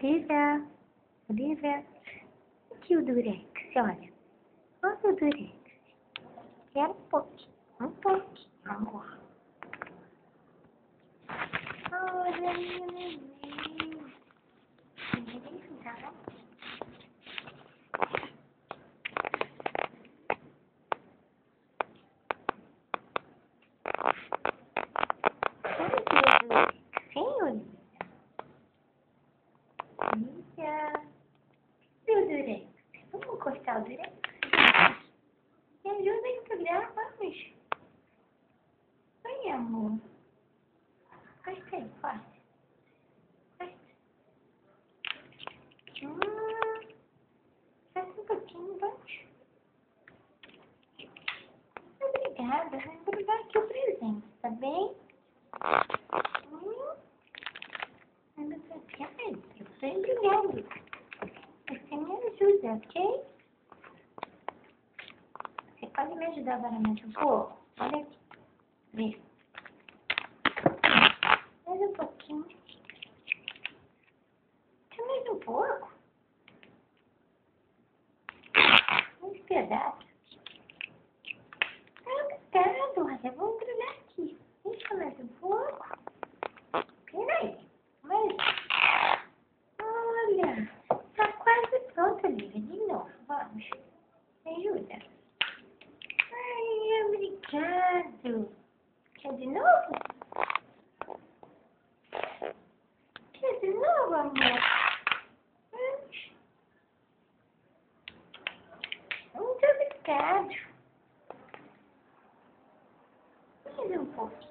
Olivia, Olivia, aqui o Durex, olha. Olha o Durex. Quero um pouquinho, amor. Olha, minha neném. Linda. Olha que o Durex, hein, Olivia? Olivia. E o Durex? Vamos encostar o Durex? Me ajuda a integrar, vamos. Oi, amor. Gostei, forte. Faz um pouquinho, vamos. Obrigada, vou dar aqui o presente, tá bem? Eu sempre obrigada. Você me ajuda, ok? Você pode me ajudar agora mais um pouco? Olha aqui. Vê. Mais um pouquinho. Quer mais um pouco? Uns pedaços. Obrigado, olha, vamos grudar aqui. Deixa mais um pouco. Peraí. Mas, olha, tá quase pronto, Lívia. De novo, vamos. Me ajuda. Ai, obrigado. Quer de novo? Quer de novo, amor? Muito obrigado. Mais um pouco.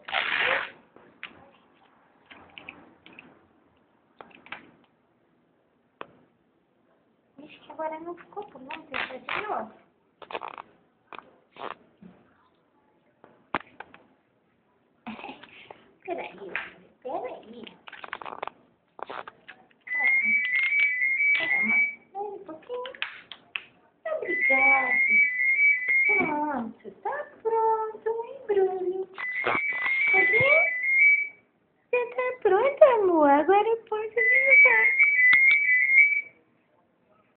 Acho que agora não ficou bom. Vamos tentar de novo. Peraí.